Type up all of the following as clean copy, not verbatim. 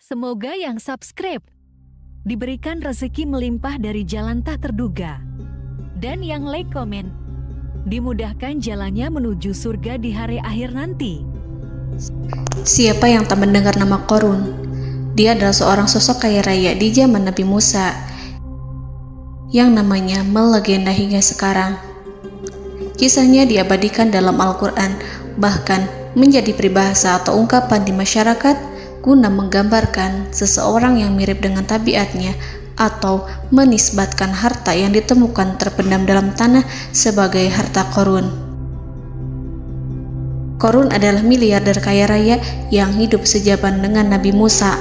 Semoga yang subscribe diberikan rezeki melimpah dari jalan tak terduga. Dan yang like komen, dimudahkan jalannya menuju surga di hari akhir nanti. Siapa yang tak mendengar nama Qorun? Dia adalah seorang sosok kaya raya di zaman Nabi Musa yang namanya melegenda hingga sekarang. Kisahnya diabadikan dalam Al-Quran, bahkan menjadi peribahasa atau ungkapan di masyarakat guna menggambarkan seseorang yang mirip dengan tabiatnya atau menisbatkan harta yang ditemukan terpendam dalam tanah sebagai harta Qorun. Qorun adalah miliarder kaya raya yang hidup sejaman dengan Nabi Musa.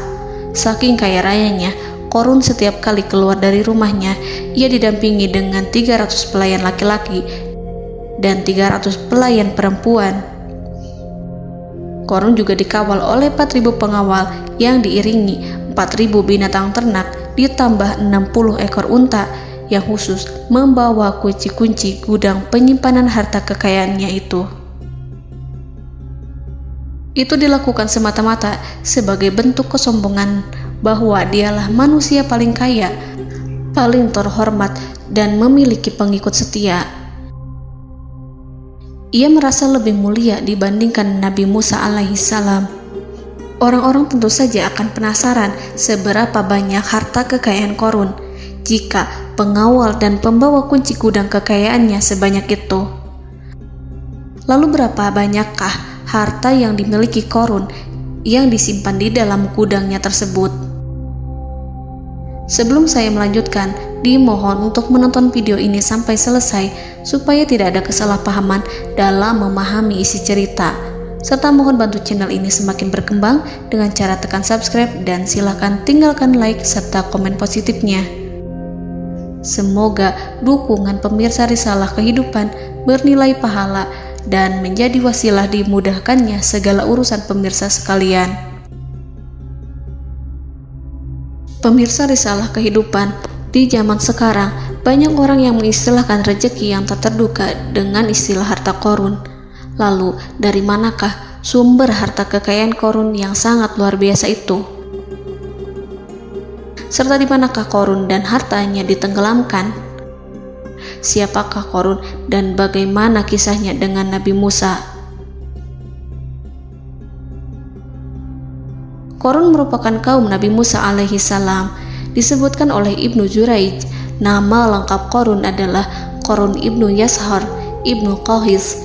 Saking kaya rayanya, Qorun setiap kali keluar dari rumahnya, ia didampingi dengan 300 pelayan laki-laki dan 300 pelayan perempuan. Qorun juga dikawal oleh 4.000 pengawal yang diiringi 4.000 binatang ternak ditambah 60 ekor unta yang khusus membawa kunci-kunci gudang penyimpanan harta kekayaannya itu. Itu dilakukan semata-mata sebagai bentuk kesombongan bahwa dialah manusia paling kaya, paling terhormat, dan memiliki pengikut setia. Ia merasa lebih mulia dibandingkan Nabi Musa alaihissalam. Orang-orang tentu saja akan penasaran seberapa banyak harta kekayaan Qorun jika pengawal dan pembawa kunci gudang kekayaannya sebanyak itu. Lalu berapa banyakkah harta yang dimiliki Qorun yang disimpan di dalam gudangnya tersebut? Sebelum saya melanjutkan, dimohon untuk menonton video ini sampai selesai supaya tidak ada kesalahpahaman dalam memahami isi cerita, serta mohon bantu channel ini semakin berkembang dengan cara tekan subscribe dan silakan tinggalkan like serta komen positifnya. Semoga dukungan pemirsa Risalah Kehidupan bernilai pahala dan menjadi wasilah dimudahkannya segala urusan pemirsa sekalian. Pemirsa Risalah Kehidupan, di zaman sekarang banyak orang yang mengistilahkan rezeki yang tak terduga dengan istilah harta Qorun. Lalu dari manakah sumber harta kekayaan Qorun yang sangat luar biasa itu? Serta di manakah Qorun dan hartanya ditenggelamkan? Siapakah Qorun dan bagaimana kisahnya dengan Nabi Musa? Qorun merupakan kaum Nabi Musa alaihissalam. Disebutkan oleh Ibnu Jurayj, nama lengkap Qorun adalah Qorun ibnu Yashar, ibnu Qahis,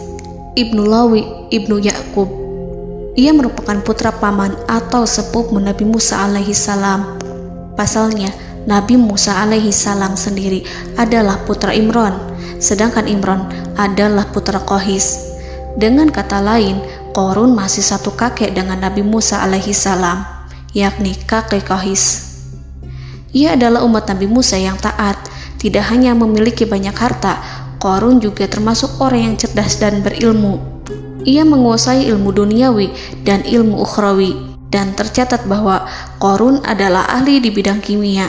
ibnu Lawi, ibnu Yakub. Ia merupakan putra paman atau sepupu Nabi Musa alaihissalam. Pasalnya, Nabi Musa alaihissalam sendiri adalah putra Imran, sedangkan Imran adalah putra Qahis. Dengan kata lain, Qorun masih satu kakek dengan Nabi Musa alaihissalam, yakni kakek Qahis. Ia adalah umat Nabi Musa yang taat. Tidak hanya memiliki banyak harta, Qorun juga termasuk orang yang cerdas dan berilmu. Ia menguasai ilmu duniawi dan ilmu ukhrawi, dan tercatat bahwa Qorun adalah ahli di bidang kimia.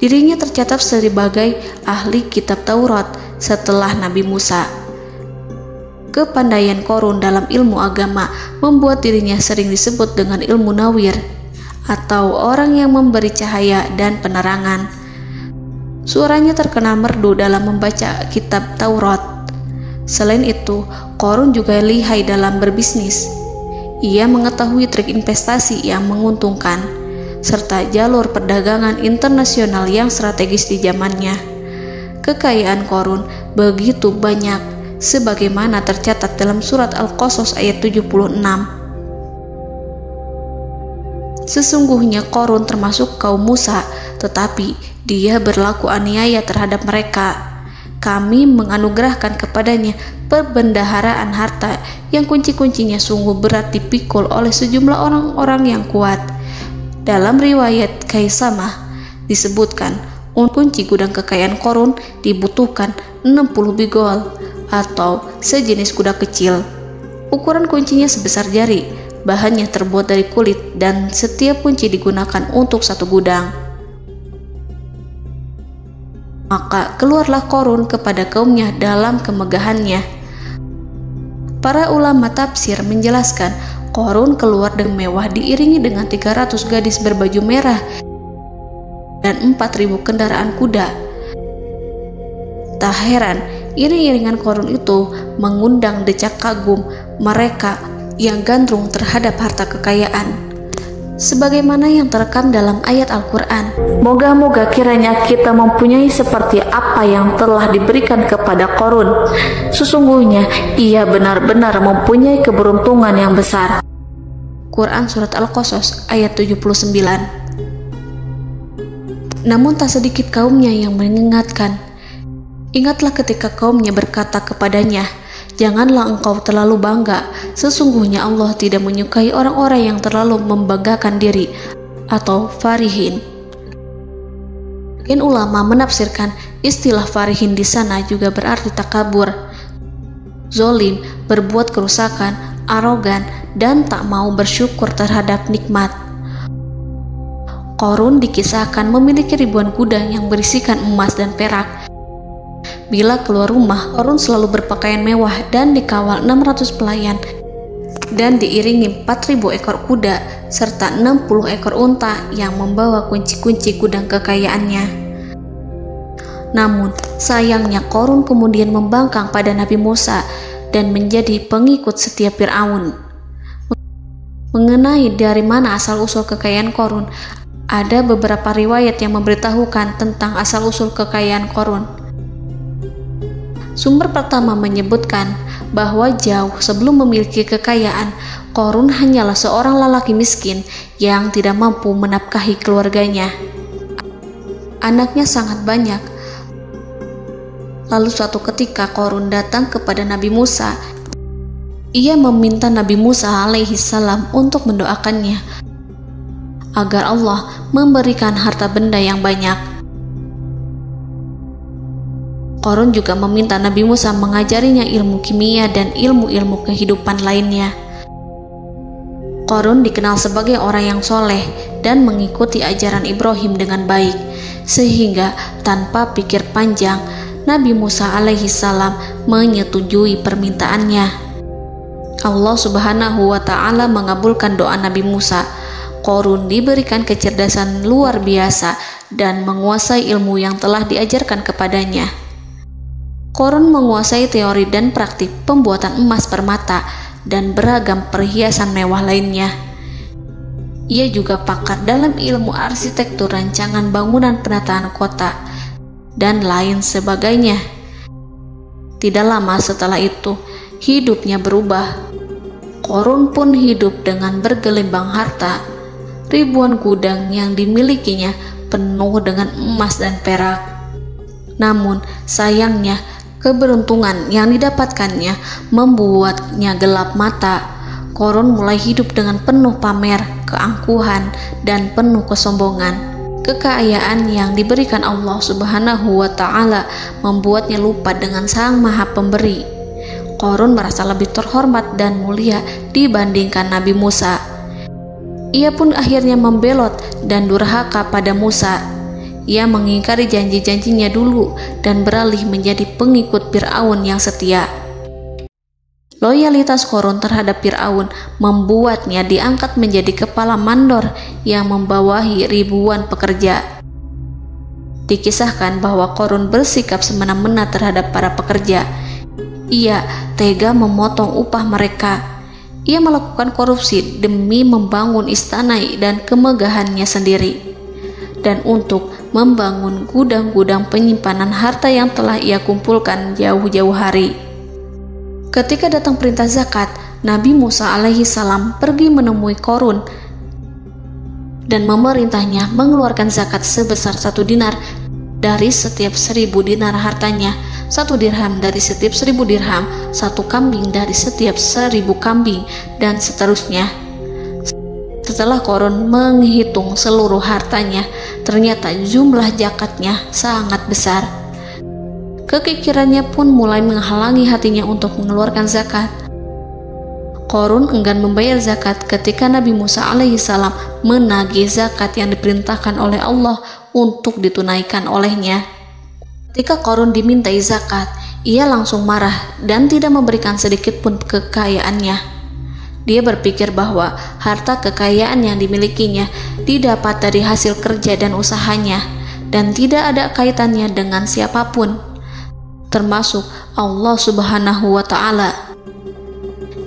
Dirinya tercatat sebagai ahli kitab Taurat setelah Nabi Musa. Kepandaian Qorun dalam ilmu agama membuat dirinya sering disebut dengan ilmu nawir, atau orang yang memberi cahaya dan penerangan. Suaranya terkenal merdu dalam membaca kitab Taurat. Selain itu, Qorun juga lihai dalam berbisnis. Ia mengetahui trik investasi yang menguntungkan, serta jalur perdagangan internasional yang strategis di zamannya. Kekayaan Qorun begitu banyak, sebagaimana tercatat dalam surat Al-Qasas ayat 76. Sesungguhnya Qorun termasuk kaum Musa, tetapi dia berlaku aniaya terhadap mereka. Kami menganugerahkan kepadanya perbendaharaan harta yang kunci-kuncinya sungguh berat dipikul oleh sejumlah orang-orang yang kuat. Dalam riwayat Kaisamah disebutkan, kunci gudang kekayaan Qorun dibutuhkan 60 bigol atau sejenis kuda kecil. Ukuran kuncinya sebesar jari, bahannya terbuat dari kulit, dan setiap kunci digunakan untuk satu gudang. Maka keluarlah Qorun kepada kaumnya dalam kemegahannya. Para ulama tafsir menjelaskan Qarun keluar dengan mewah diiringi dengan 300 gadis berbaju merah dan 4.000 kendaraan kuda. Tak heran, iring-iringan Qarun itu mengundang decak kagum mereka yang gandrung terhadap harta kekayaan. Sebagaimana yang terekam dalam ayat Al-Quran, moga-moga kiranya kita mempunyai seperti apa yang telah diberikan kepada Qarun. Sesungguhnya ia benar-benar mempunyai keberuntungan yang besar. Quran Surat Al-Qasas ayat 79. Namun tak sedikit kaumnya yang mengingatkan. Ingatlah ketika kaumnya berkata kepadanya, janganlah engkau terlalu bangga, sesungguhnya Allah tidak menyukai orang-orang yang terlalu membanggakan diri atau farihin. Ulama menafsirkan istilah farihin di sana juga berarti takabur, zolim, berbuat kerusakan, arogan, dan tak mau bersyukur terhadap nikmat. Qarun dikisahkan memiliki ribuan kuda yang berisikan emas dan perak. Bila keluar rumah, Qarun selalu berpakaian mewah dan dikawal 600 pelayan dan diiringi 4.000 ekor kuda serta 60 ekor unta yang membawa kunci-kunci gudang kekayaannya. Namun, sayangnya Qarun kemudian membangkang pada Nabi Musa dan menjadi pengikut setia Fir'aun. Mengenai dari mana asal-usul kekayaan Qarun, ada beberapa riwayat yang memberitahukan tentang asal-usul kekayaan Qarun. Sumber pertama menyebutkan bahwa jauh sebelum memiliki kekayaan, Qarun hanyalah seorang lelaki miskin yang tidak mampu menafkahi keluarganya. Anaknya sangat banyak. Lalu suatu ketika Qarun datang kepada Nabi Musa. Ia meminta Nabi Musa alaihi salam untuk mendoakannya agar Allah memberikan harta benda yang banyak. Qarun juga meminta Nabi Musa mengajarinya ilmu kimia dan ilmu-ilmu kehidupan lainnya. Qarun dikenal sebagai orang yang soleh dan mengikuti ajaran Ibrahim dengan baik, sehingga tanpa pikir panjang, Nabi Musa alaihi salam menyetujui permintaannya. Allah Subhanahu wa ta'ala mengabulkan doa Nabi Musa. Qarun diberikan kecerdasan luar biasa dan menguasai ilmu yang telah diajarkan kepadanya. Qarun menguasai teori dan praktik pembuatan emas permata dan beragam perhiasan mewah lainnya. Ia juga pakar dalam ilmu arsitektur, rancangan bangunan, penataan kota, dan lain sebagainya. Tidak lama setelah itu, hidupnya berubah. Qarun pun hidup dengan bergelimbang harta. Ribuan gudang yang dimilikinya penuh dengan emas dan perak. Namun, sayangnya, keberuntungan yang didapatkannya membuatnya gelap mata. Qarun mulai hidup dengan penuh pamer, keangkuhan, dan penuh kesombongan. Kekayaan yang diberikan Allah Subhanahu wa ta'ala membuatnya lupa dengan Sang Maha Pemberi. Qarun merasa lebih terhormat dan mulia dibandingkan Nabi Musa. Ia pun akhirnya membelot dan durhaka pada Musa. Ia mengingkari janji-janjinya dulu dan beralih menjadi pengikut Fir'aun yang setia. Loyalitas Qarun terhadap Fir'aun membuatnya diangkat menjadi kepala mandor yang membawahi ribuan pekerja. Dikisahkan bahwa Qarun bersikap semena-mena terhadap para pekerja. Ia tega memotong upah mereka. Ia melakukan korupsi demi membangun istana dan kemegahannya sendiri, dan untuk membangun gudang-gudang penyimpanan harta yang telah ia kumpulkan jauh-jauh hari. Ketika datang perintah zakat, Nabi Musa alaihi salam pergi menemui Qarun dan memerintahnya mengeluarkan zakat sebesar 1 dinar dari setiap 1000 dinar hartanya, 1 dirham dari setiap 1000 dirham, 1 kambing dari setiap 1000 kambing, dan seterusnya. Setelah Qarun menghitung seluruh hartanya, ternyata jumlah zakatnya sangat besar. Kekikirannya pun mulai menghalangi hatinya untuk mengeluarkan zakat. Qarun enggan membayar zakat ketika Nabi Musa alaihissalam menagih zakat yang diperintahkan oleh Allah untuk ditunaikan olehnya. Ketika Qarun dimintai zakat, ia langsung marah dan tidak memberikan sedikit pun kekayaannya. Dia berpikir bahwa harta kekayaan yang dimilikinya didapat dari hasil kerja dan usahanya, dan tidak ada kaitannya dengan siapapun, termasuk Allah Subhanahu wa Ta'ala.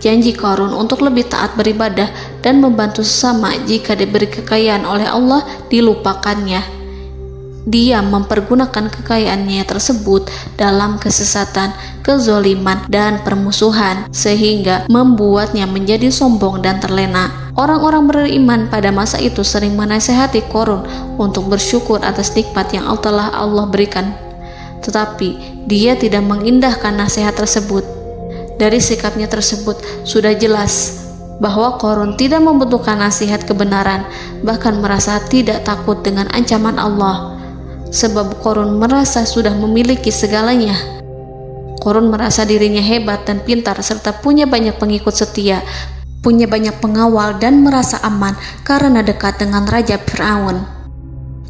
Janji Qarun untuk lebih taat beribadah dan membantu sesama jika diberi kekayaan oleh Allah dilupakannya. Dia mempergunakan kekayaannya tersebut dalam kesesatan, kezoliman, dan permusuhan, sehingga membuatnya menjadi sombong dan terlena. Orang-orang beriman pada masa itu sering menasihati Qarun untuk bersyukur atas nikmat yang telah Allah berikan, tetapi dia tidak mengindahkan nasihat tersebut. Dari sikapnya tersebut sudah jelas bahwa Qarun tidak membutuhkan nasihat kebenaran, bahkan merasa tidak takut dengan ancaman Allah. Sebab Qarun merasa sudah memiliki segalanya. Qarun merasa dirinya hebat dan pintar serta punya banyak pengikut setia, punya banyak pengawal dan merasa aman karena dekat dengan Raja Fir'aun.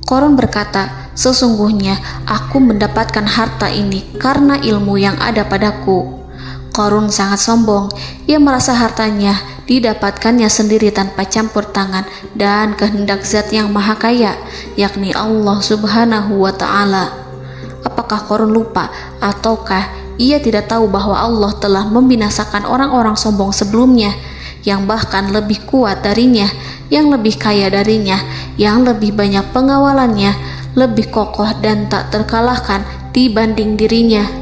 Qarun berkata, "Sesungguhnya aku mendapatkan harta ini karena ilmu yang ada padaku." Qarun sangat sombong. Ia merasa hartanya didapatkannya sendiri tanpa campur tangan dan kehendak Zat yang Maha Kaya, yakni Allah Subhanahu wa Ta'ala. Apakah Qarun lupa ataukah ia tidak tahu bahwa Allah telah membinasakan orang-orang sombong sebelumnya yang bahkan lebih kuat darinya, yang lebih kaya darinya, yang lebih banyak pengawalannya, lebih kokoh dan tak terkalahkan dibanding dirinya?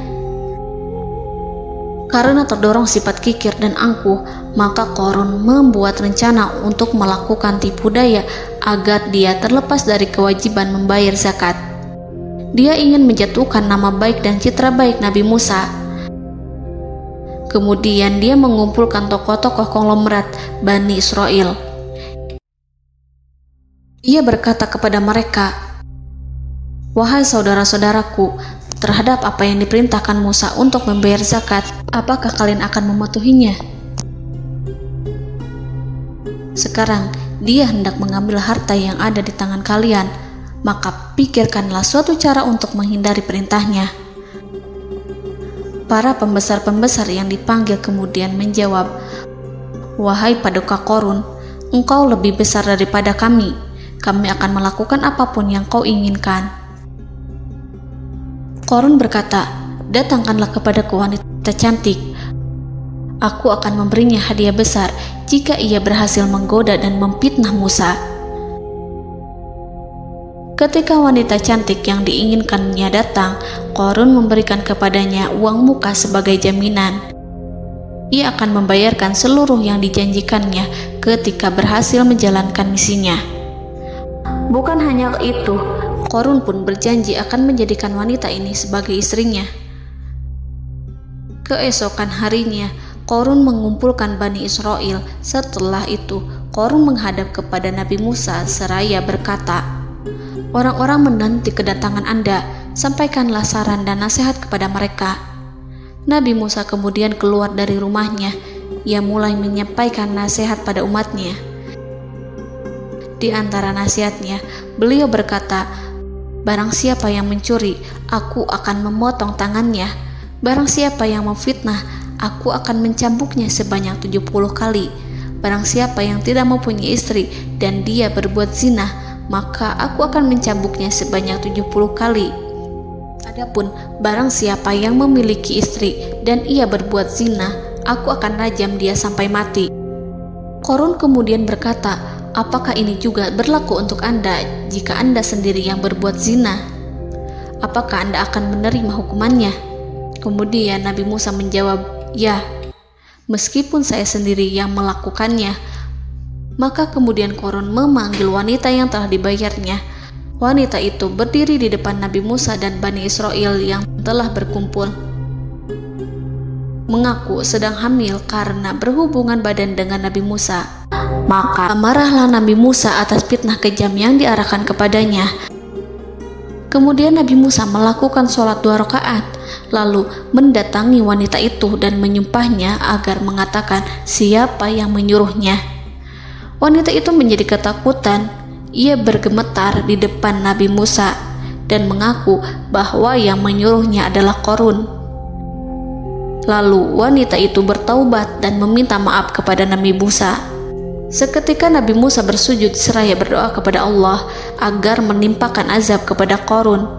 Karena terdorong sifat kikir dan angkuh, maka Qarun membuat rencana untuk melakukan tipu daya agar dia terlepas dari kewajiban membayar zakat. Dia ingin menjatuhkan nama baik dan citra baik Nabi Musa. Kemudian dia mengumpulkan tokoh-tokoh konglomerat Bani Israel. Ia berkata kepada mereka, "Wahai saudara-saudaraku, terhadap apa yang diperintahkan Musa untuk membayar zakat, apakah kalian akan mematuhinya? Sekarang dia hendak mengambil harta yang ada di tangan kalian, maka pikirkanlah suatu cara untuk menghindari perintahnya." Para pembesar-pembesar yang dipanggil kemudian menjawab, "Wahai paduka Qarun, engkau lebih besar daripada kami. Kami akan melakukan apapun yang kau inginkan." Qarun berkata, "Datangkanlah kepadaku wanita cantik. Aku akan memberinya hadiah besar jika ia berhasil menggoda dan memfitnah Musa." Ketika wanita cantik yang diinginkannya datang, Qarun memberikan kepadanya uang muka sebagai jaminan. Ia akan membayarkan seluruh yang dijanjikannya ketika berhasil menjalankan misinya. Bukan hanya itu, Qarun pun berjanji akan menjadikan wanita ini sebagai istrinya. Keesokan harinya, Qarun mengumpulkan Bani Israel. Setelah itu, Qarun menghadap kepada Nabi Musa seraya berkata, "Orang-orang menanti kedatangan Anda, sampaikanlah saran dan nasihat kepada mereka." Nabi Musa kemudian keluar dari rumahnya. Ia mulai menyampaikan nasihat pada umatnya. Di antara nasihatnya, beliau berkata, "Barang siapa yang mencuri, aku akan memotong tangannya. Barang siapa yang memfitnah, aku akan mencambuknya sebanyak 70 kali. Barang siapa yang tidak mempunyai istri dan dia berbuat zina, maka aku akan mencambuknya sebanyak 70 kali. Adapun barang siapa yang memiliki istri dan ia berbuat zina, aku akan rajam dia sampai mati." Qarun kemudian berkata, "Apakah ini juga berlaku untuk Anda jika Anda sendiri yang berbuat zina? Apakah Anda akan menerima hukumannya?" Kemudian Nabi Musa menjawab, "Ya, meskipun saya sendiri yang melakukannya." Maka kemudian Qarun memanggil wanita yang telah dibayarnya. Wanita itu berdiri di depan Nabi Musa dan Bani Israel yang telah berkumpul, mengaku sedang hamil karena berhubungan badan dengan Nabi Musa. Maka marahlah Nabi Musa atas fitnah kejam yang diarahkan kepadanya. Kemudian Nabi Musa melakukan sholat 2 rakaat, lalu mendatangi wanita itu dan menyumpahnya agar mengatakan siapa yang menyuruhnya. Wanita itu menjadi ketakutan. Ia bergemetar di depan Nabi Musa dan mengaku bahwa yang menyuruhnya adalah Qarun. Lalu wanita itu bertaubat dan meminta maaf kepada Nabi Musa. Seketika Nabi Musa bersujud seraya berdoa kepada Allah agar menimpakan azab kepada Qarun.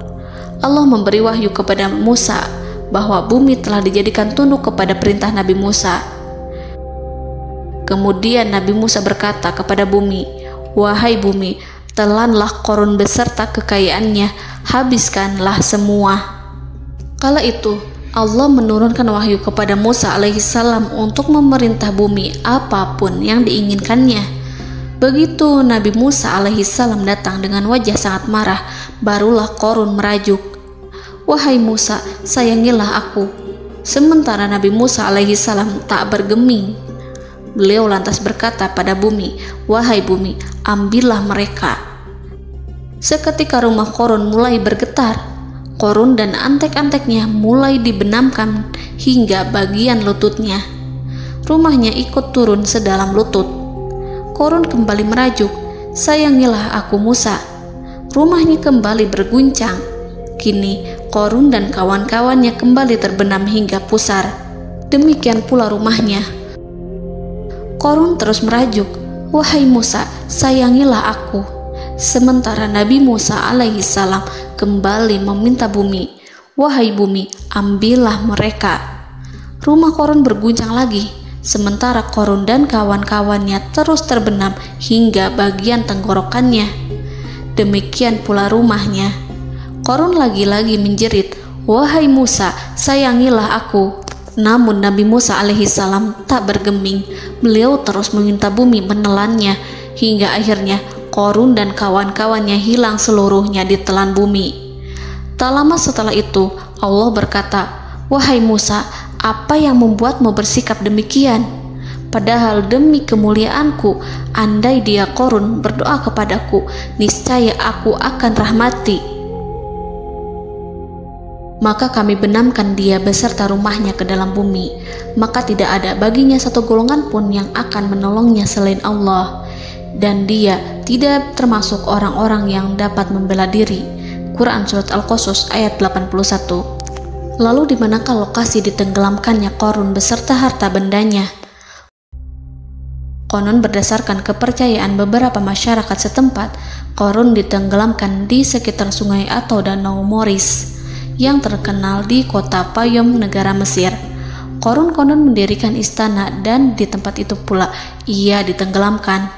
Allah memberi wahyu kepada Musa bahwa bumi telah dijadikan tunduk kepada perintah Nabi Musa. Kemudian Nabi Musa berkata kepada bumi, "Wahai bumi, telanlah Qarun beserta kekayaannya, habiskanlah semua." Kala itu Allah menurunkan wahyu kepada Musa alaihissalam untuk memerintah bumi apapun yang diinginkannya. Begitu Nabi Musa alaihissalam datang dengan wajah sangat marah, barulah Qarun merajuk, "Wahai Musa, sayangilah aku." Sementara Nabi Musa alaihissalam tak bergeming. Beliau lantas berkata pada bumi, "Wahai bumi, ambillah mereka." Seketika rumah Qarun mulai bergetar. Qarun dan antek-anteknya mulai dibenamkan hingga bagian lututnya. Rumahnya ikut turun sedalam lutut. Qarun kembali merajuk, "Sayangilah aku Musa." Rumahnya kembali berguncang. Kini Qarun dan kawan-kawannya kembali terbenam hingga pusar. Demikian pula rumahnya. Qarun terus merajuk, "Wahai Musa, sayangilah aku." Sementara Nabi Musa alaihissalam kembali meminta bumi, "Wahai bumi, ambillah mereka." Rumah Qarun berguncang lagi, sementara Qarun dan kawan-kawannya terus terbenam hingga bagian tenggorokannya. Demikian pula rumahnya. Qarun lagi-lagi menjerit, "Wahai Musa, sayangilah aku." Namun Nabi Musa alaihissalam tak bergeming. Beliau terus meminta bumi menelannya hingga akhirnya Qarun dan kawan-kawannya hilang seluruhnya ditelan bumi. Tak lama setelah itu Allah berkata, "Wahai Musa, apa yang membuatmu bersikap demikian? Padahal demi kemuliaanku, andai dia Qarun berdoa kepadaku, niscaya aku akan rahmati. Maka kami benamkan dia beserta rumahnya ke dalam bumi, maka tidak ada baginya satu golongan pun yang akan menolongnya selain Allah, dan dia tidak termasuk orang-orang yang dapat membela diri." Quran Surat Al-Qasas ayat 81. Lalu di manakah lokasi ditenggelamkannya Qarun beserta harta bendanya? Konon berdasarkan kepercayaan beberapa masyarakat setempat, Qarun ditenggelamkan di sekitar sungai atau danau Moris yang terkenal di kota Payom, negara Mesir. Qarun konon mendirikan istana dan di tempat itu pula ia ditenggelamkan.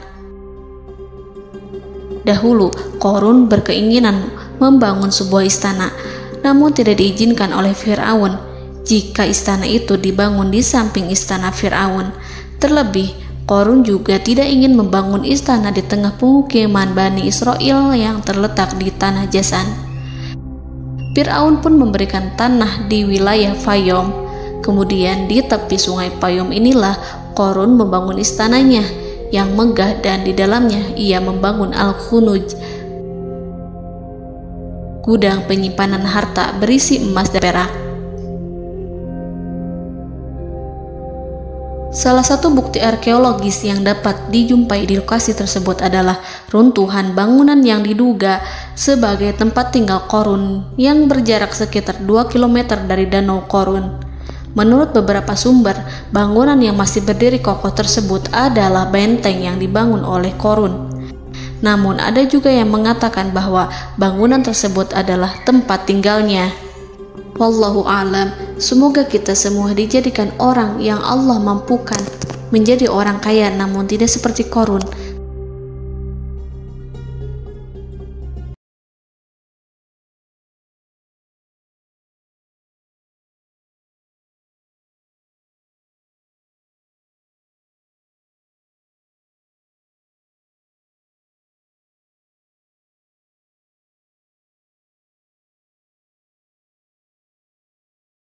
Dahulu, Qarun berkeinginan membangun sebuah istana, namun tidak diizinkan oleh Fir'aun jika istana itu dibangun di samping istana Fir'aun. Terlebih, Qarun juga tidak ingin membangun istana di tengah pemukiman Bani Israel yang terletak di tanah Jasan. Fir'aun pun memberikan tanah di wilayah Fayom. Kemudian di tepi sungai Payom inilah Qarun membangun istananya yang megah, dan di dalamnya ia membangun Al-Khunuj, gudang penyimpanan harta berisi emas dan perak. Salah satu bukti arkeologis yang dapat dijumpai di lokasi tersebut adalah runtuhan bangunan yang diduga sebagai tempat tinggal Qarun yang berjarak sekitar 2 km dari Danau Qarun. Menurut beberapa sumber, bangunan yang masih berdiri kokoh tersebut adalah benteng yang dibangun oleh Qarun. Namun ada juga yang mengatakan bahwa bangunan tersebut adalah tempat tinggalnya. Wallahu a'lam. Semoga kita semua dijadikan orang yang Allah mampukan menjadi orang kaya namun tidak seperti Qarun,